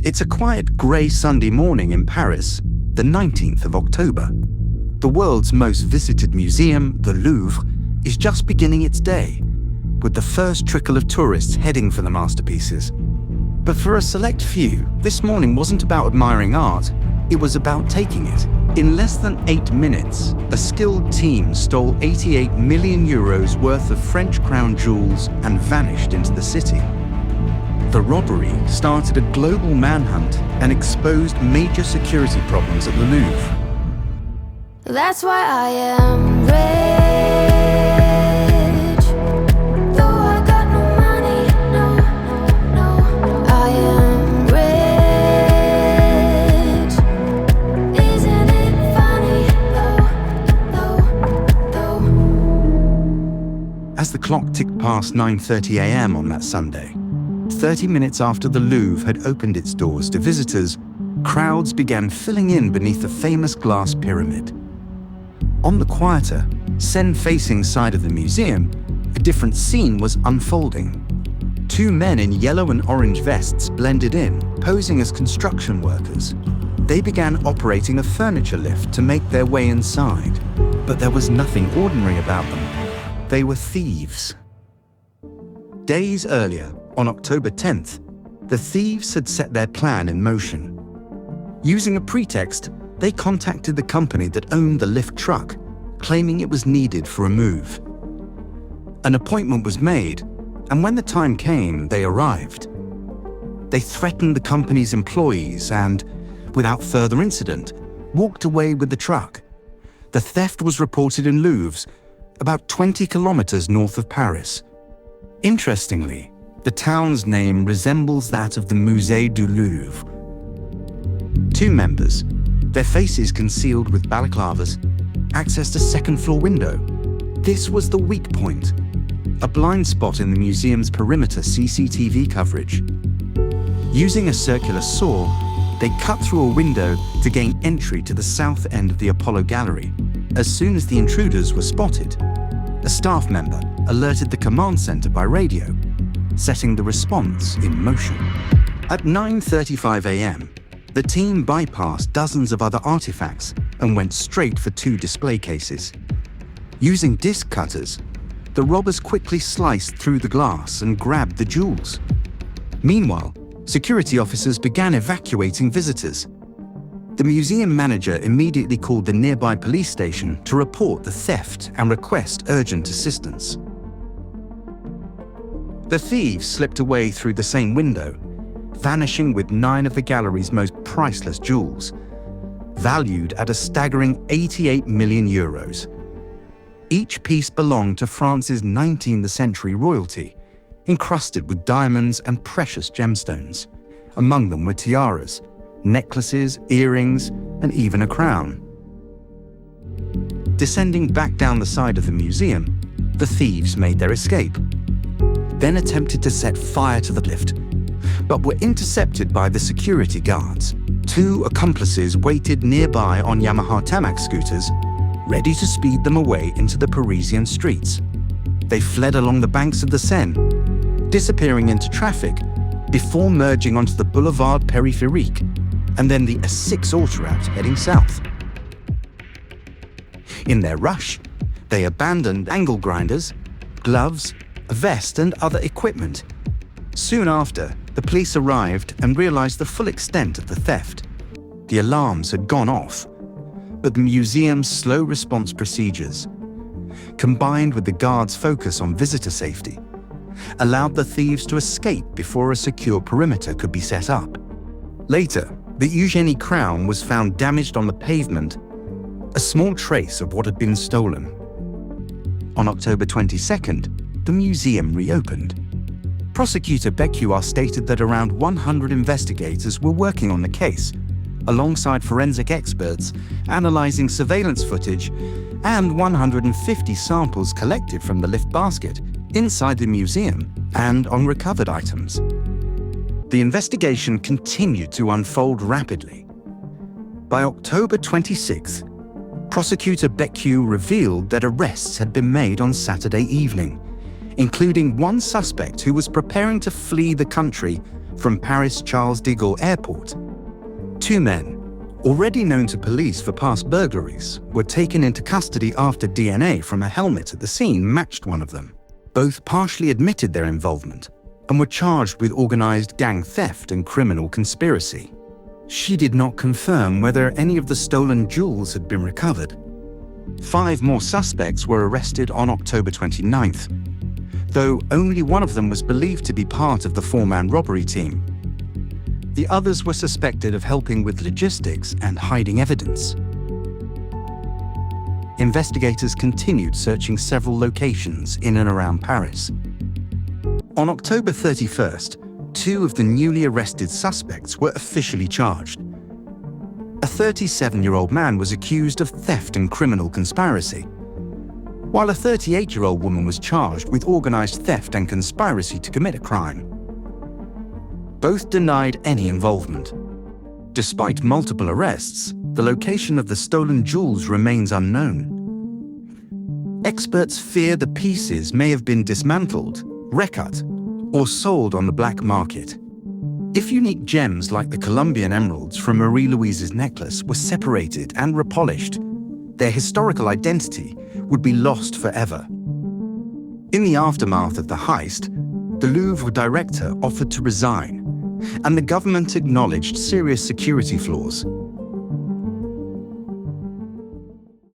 It's a quiet grey Sunday morning in Paris, the 19th of October. The world's most visited museum, the Louvre, is just beginning its day, with the first trickle of tourists heading for the masterpieces. But for a select few, this morning wasn't about admiring art, it was about taking it. In less than 8 minutes, a skilled team stole 88 million euros worth of French crown jewels and vanished into the city. The robbery started a global manhunt and exposed major security problems at the Louvre. That's why I am rich. Though I got no money, no. I am rich. Isn't it funny, though? As the clock ticked past 9:30 a.m. on that Sunday, 30 minutes after the Louvre had opened its doors to visitors, crowds began filling in beneath the famous glass pyramid. On the quieter, Seine-facing side of the museum, a different scene was unfolding. 2 men in yellow and orange vests blended in, posing as construction workers. They began operating a furniture lift to make their way inside, but there was nothing ordinary about them. They were thieves. Days earlier, on October 10th, the thieves had set their plan in motion. Using a pretext, they contacted the company that owned the lift truck, claiming it was needed for a move. An appointment was made, and when the time came, they arrived. They threatened the company's employees and, without further incident, walked away with the truck. The theft was reported in Louvres, about 20 kilometers north of Paris. Interestingly, the town's name resembles that of the Musée du Louvre. 2 members, their faces concealed with balaclavas, accessed a second-floor window. This was the weak point, a blind spot in the museum's perimeter CCTV coverage. Using a circular saw, they cut through a window to gain entry to the south end of the Apollo Gallery. As soon as the intruders were spotted, a staff member alerted the command center by radio, setting the response in motion. At 9:35 a.m., the team bypassed dozens of other artifacts and went straight for 2 display cases. Using disc cutters, the robbers quickly sliced through the glass and grabbed the jewels. Meanwhile, security officers began evacuating visitors. The museum manager immediately called the nearby police station to report the theft and request urgent assistance. The thieves slipped away through the same window, vanishing with 9 of the gallery's most priceless jewels, valued at a staggering 88 million euros. Each piece belonged to France's 19th century royalty, encrusted with diamonds and precious gemstones. Among them were tiaras, necklaces, earrings, and even a crown. Descending back down the side of the museum, the thieves made their escape, then attempted to set fire to the lift, but were intercepted by the security guards. 2 accomplices waited nearby on Yamaha Tamac scooters, ready to speed them away into the Parisian streets. They fled along the banks of the Seine, disappearing into traffic before merging onto the Boulevard Périphérique and then the A6 autoroute heading south. In their rush, they abandoned angle grinders, gloves, a vest, and other equipment. Soon after, the police arrived and realized the full extent of the theft. The alarms had gone off, but the museum's slow response procedures, combined with the guards' focus on visitor safety, allowed the thieves to escape before a secure perimeter could be set up. Later, the Eugénie crown was found damaged on the pavement, a small trace of what had been stolen. On October 22nd, the museum reopened. Prosecutor Becquois stated that around 100 investigators were working on the case, alongside forensic experts analyzing surveillance footage and 150 samples collected from the lift basket inside the museum and on recovered items. The investigation continued to unfold rapidly. By October 26th, Prosecutor Becquois revealed that arrests had been made on Saturday evening, including one suspect who was preparing to flee the country from Paris Charles de Gaulle Airport. 2 men, already known to police for past burglaries, were taken into custody after DNA from a helmet at the scene matched one of them. Both partially admitted their involvement and were charged with organized gang theft and criminal conspiracy. She did not confirm whether any of the stolen jewels had been recovered. 5 more suspects were arrested on October 29th, though only one of them was believed to be part of the 4-man robbery team. The others were suspected of helping with logistics and hiding evidence. Investigators continued searching several locations in and around Paris. On October 31st, 2 of the newly arrested suspects were officially charged. A 37-year-old man was accused of theft and criminal conspiracy, while a 38-year-old woman was charged with organized theft and conspiracy to commit a crime. Both denied any involvement. Despite multiple arrests, the location of the stolen jewels remains unknown. Experts fear the pieces may have been dismantled, recut, or sold on the black market. If unique gems like the Colombian emeralds from Marie-Louise's necklace were separated and repolished, their historical identity would be lost forever. In the aftermath of the heist, the Louvre director offered to resign, and the government acknowledged serious security flaws.